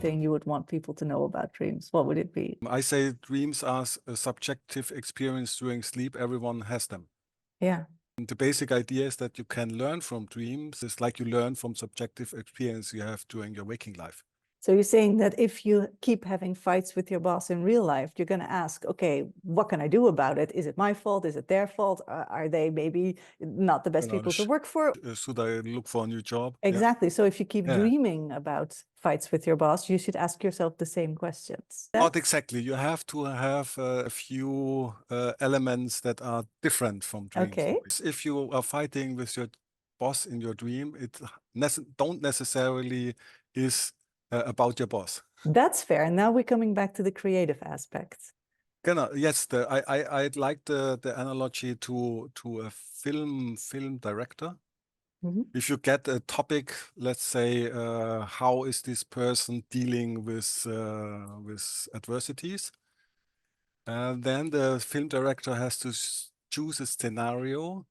thing you would want people to know about dreams, what would it be? I say dreams are a subjective experience during sleep. Everyone has them. Yeah. And the basic idea is that you can learn from dreams. It's like you learn from subjective experience you have during your waking life. So you're saying that if you keep having fights with your boss in real life, you're going to ask, okay, what can I do about it? Is it my fault? Is it their fault? Are they maybe not the best people to work for? Should I look for a new job? Exactly. Yeah. So if you keep dreaming about fights with your boss, you should ask yourself the same questions. Not exactly. You have to have a few elements that are different from dreams. Okay. If you are fighting with your boss in your dream, it don't necessarily is about your boss. That's fair. And now we're coming back to the creative aspect. Yes, I'd like the analogy to a film director. Mm-hmm. If you get a topic, let's say, how is this person dealing with adversities, then the film director has to choose a scenario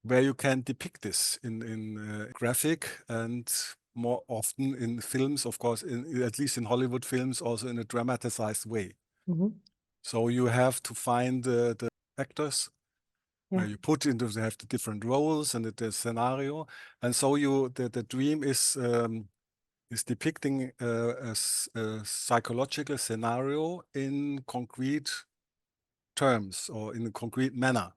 where you can depict this in graphic, and more often in films, of course, at least in Hollywood films, also in a dramatized way. Mm-hmm. So you have to find the actors where you put into, they have the different roles and the scenario, and so the dream is depicting a psychological scenario in concrete terms or in a concrete manner.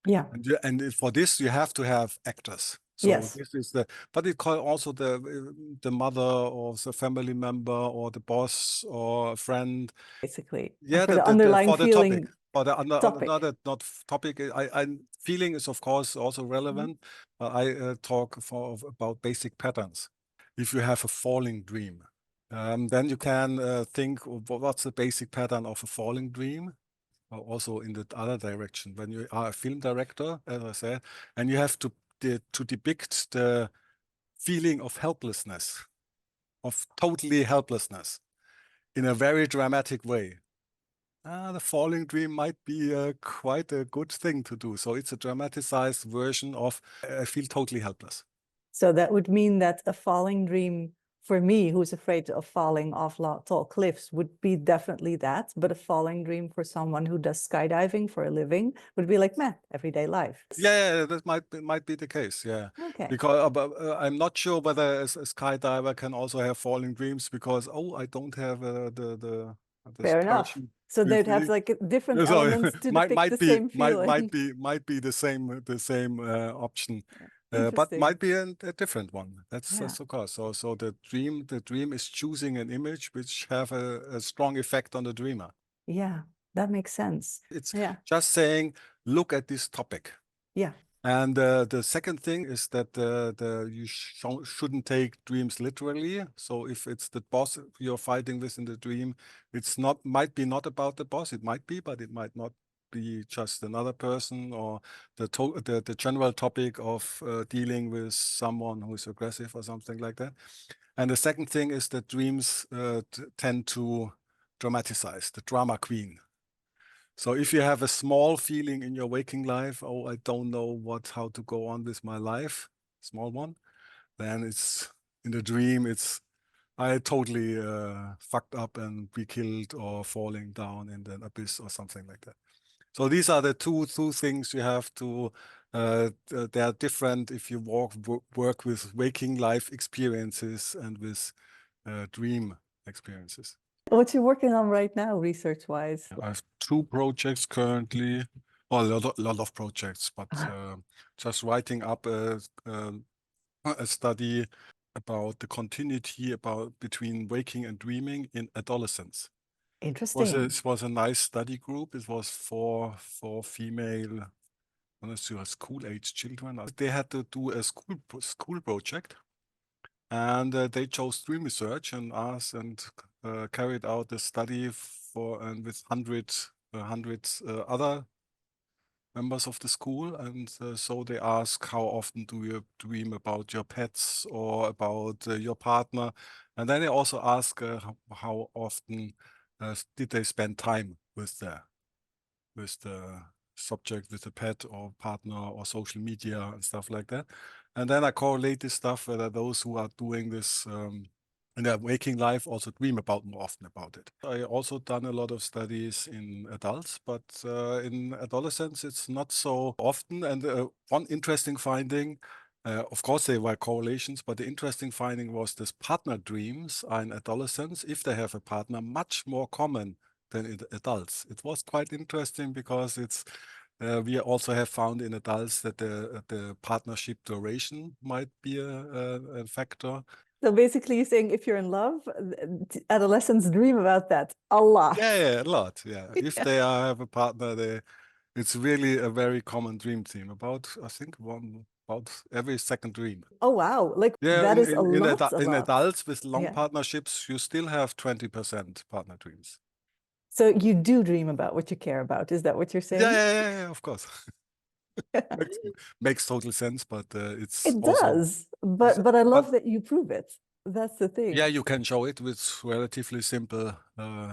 Yeah. And for this you have to have actors. So this is but it call also the mother or the family member or the boss or a friend. Basically. Yeah, for the underlying for the feeling. topic. For the Topic. not topic. Feeling is of course also relevant. I talk about basic patterns. If you have a falling dream, then you can think what's the basic pattern of a falling dream. Also in the other direction, when you are a film director, as I said, and you have to depict the feeling of helplessness, of totally helplessness, in a very dramatic way. The falling dream might be quite a good thing to do. So it's a dramatized version of I feel totally helpless. So that would mean that a falling dream for me, who's afraid of falling off tall cliffs, would be definitely that. But a falling dream for someone who does skydiving for a living would be like, meh, everyday life. Yeah, that might be the case. Yeah. Okay. Because I'm not sure whether a skydiver can also have falling dreams, because I don't have the Fair enough. So they'd have like different elements to depict the same feeling. Might be the same option. But Interesting. might be a different one. That's of course. So the dream is choosing an image which have a strong effect on the dreamer. Yeah, that makes sense. It's just saying, look at this topic. Yeah. And the second thing is that you shouldn't take dreams literally. So if it's the boss you're fighting with in the dream, might be not about the boss. It might be, but it might not be just another person, or the general topic of dealing with someone who is aggressive or something like that. And the second thing is that dreams tend to dramatize, the drama queen. So if you have a small feeling in your waking life, I don't know how to go on with my life, small one, then it's in the dream, I totally fucked up and be killed or falling down in the abyss or something like that. So these are the two things you have to, they are different if you work with waking life experiences and with dream experiences. What you working on right now, research-wise? I have 2 projects currently, or a lot of projects, but just writing up a study about the continuity between waking and dreaming in adolescence. Interesting. It was a nice study group. It was for female, school-age children. They had to do a school project, and they chose dream research and asked and carried out the study with hundreds other members of the school, and so they ask, how often do you dream about your pets or about your partner? And then they also ask how often did they spend time with the subject, with the pet or partner or social media and stuff like that. And then I correlate this stuff whether those who are doing this in their waking life also dream about more often about it. I also done a lot of studies in adults, but in adolescents it's not so often. And one interesting finding, of course there were correlations, but the interesting finding was this partner dreams are in adolescents, if they have a partner, much more common than in adults. It was quite interesting because it's we also have found in adults that the partnership duration might be a factor. So basically, you're saying if you're in love, adolescents dream about that a lot. Yeah, a lot. Yeah, if Yeah. they have a partner, it's really a very common dream theme. About I think about every second dream. Oh, wow. Like Yeah, that is a lot, a in lot. adults with long Yeah. partnerships, you still have 20% partner dreams. So you do dream about what you care about. Is that what you're Yeah, saying? of course. Makes total sense, but it's It also, does, but I love that you prove it. That's the yeah, thing. you can show it with relatively simple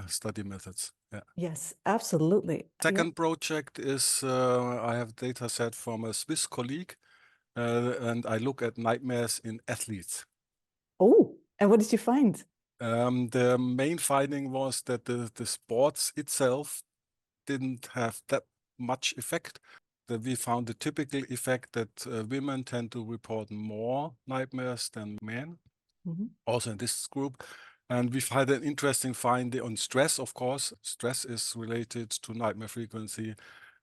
study methods. Yeah. Yes, absolutely. Yeah. Second project is I have data set from a Swiss colleague, and I look at nightmares in athletes. Oh, and what did you find? The main finding was that the sports itself didn't have that much effect. That we found the typical effect that women tend to report more nightmares than men, Mhm. also in this group. And we've had an interesting finding on stress, of course. Stress is related to nightmare frequency.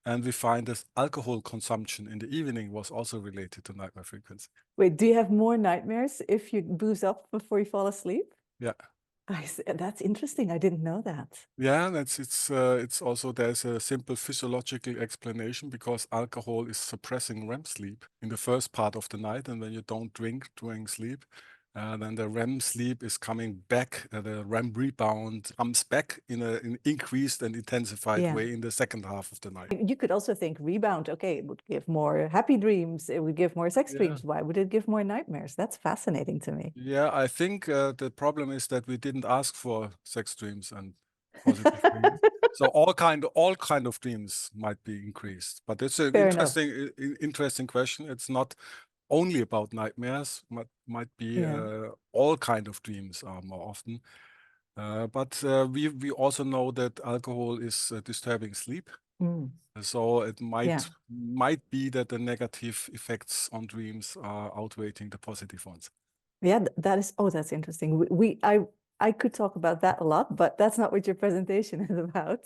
And we find that alcohol consumption in the evening was also related to nightmare frequency. Wait, do you have more nightmares if you booze up before you fall asleep? Yeah. That's interesting. I didn't know that. Yeah, it's also there's a simple physiological explanation because alcohol is suppressing REM sleep in the first part of the night, and when you don't drink during sleep, then the REM sleep is coming back. The REM rebound comes back in an increased and intensified Yeah. way in the second half of the night. You could also think rebound. Okay, it would give more happy dreams. It would give more sex Yeah. dreams. Why would it give more nightmares? That's fascinating to me. Yeah, I think the problem is that we didn't ask for sex dreams and positive dreams. So all kind of dreams might be increased. But it's an Fair enough. interesting question. It's not only about nightmares. Might be Yeah. all kind of dreams are more often. But we also know that alcohol is disturbing sleep. Mm. So it Yeah. might be that the negative effects on dreams are outweighing the positive ones. Yeah, that is, oh, that's interesting. I could talk about that a lot, but that's not what your presentation is about.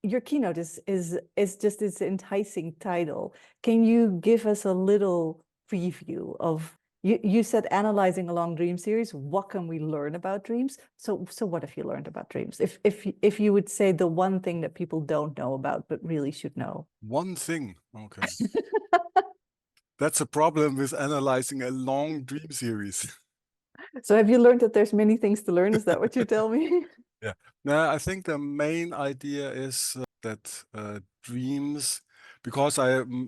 Your keynote is just this enticing title. Can you give us a little preview of you said analyzing a long dream series, what can we learn about dreams? So what have you learned about dreams? If you would say the one thing that people don't know about but really should know. One thing, okay. That's a problem with analyzing a long dream series. So have you learned that there's many things to learn? Is that what you tell me? Yeah. Now, I think the main idea is that dreams, because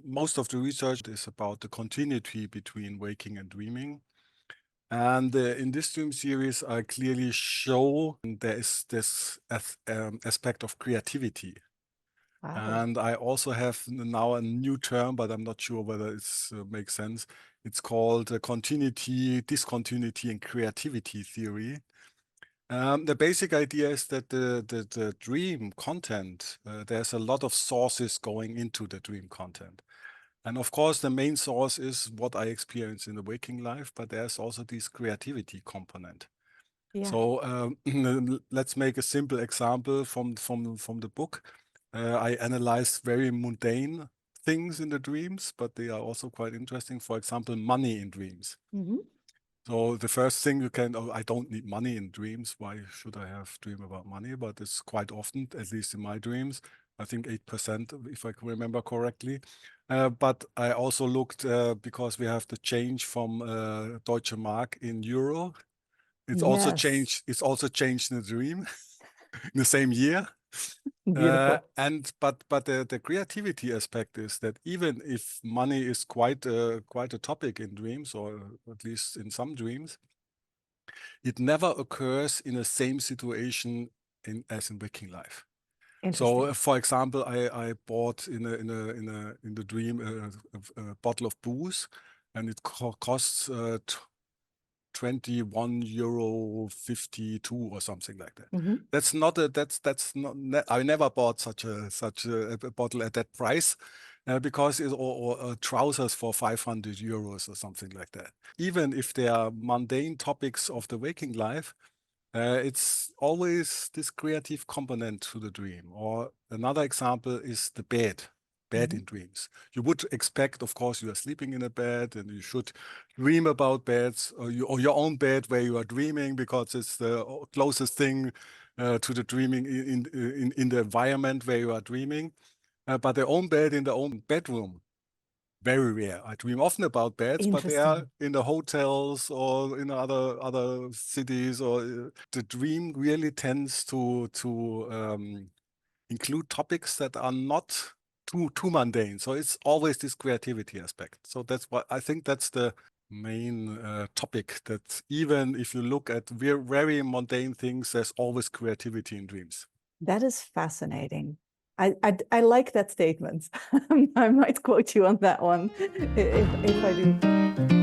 most of the research is about the continuity between waking and dreaming. And in this dream series, I clearly show there is this aspect of creativity. Wow. And I also have now a new term, but I'm not sure whether it makes sense. It's called continuity, discontinuity, and creativity theory. The basic idea is that the dream content, there's a lot of sources going into the dream content. And of course, the main source is what I experience in the waking life, but there's also this creativity component. Yeah. So let's make a simple example from the book. I analyzed very mundane things in the dreams, but they are also quite interesting. For example, money in dreams. Mhm. So the first thing you can, oh, I don't need money in dreams. Why should I have dream about money? But it's quite often, at least in my dreams, I think 8%, if I can remember correctly. But I also looked because we have the change from Deutsche Mark in euro. It's also Yes. changed. It's also changed in the dream in the same year. Beautiful. But the creativity aspect is that even if money is quite a topic in dreams, or at least in some dreams, it never occurs in the same situation as in waking life. So, Interesting. for example, I bought in the dream a bottle of booze, and it costs 21.52 euro or something like that. Mhm. That's not I never bought such a bottle at that price. Because it's or trousers for 500 euros or something like that. Even if they are mundane topics of the waking life, it's always this creative component to the dream. Or another example is the bed in dreams. You would expect, of course, you are sleeping in a bed and you should dream about beds or your own bed where you are dreaming, because it's the closest thing to the dreaming in the environment where you are dreaming. But their own bed in their own bedroom, very rare. I dream often about beds, but they are in the hotels or in other cities. Or the dream really tends to include topics that are not too mundane. So it's always this creativity aspect. So that's what I think that's the main topic, that even if you look at very mundane things, there's always creativity in dreams. That is fascinating. I like that statement. I might quote you on that one if I do.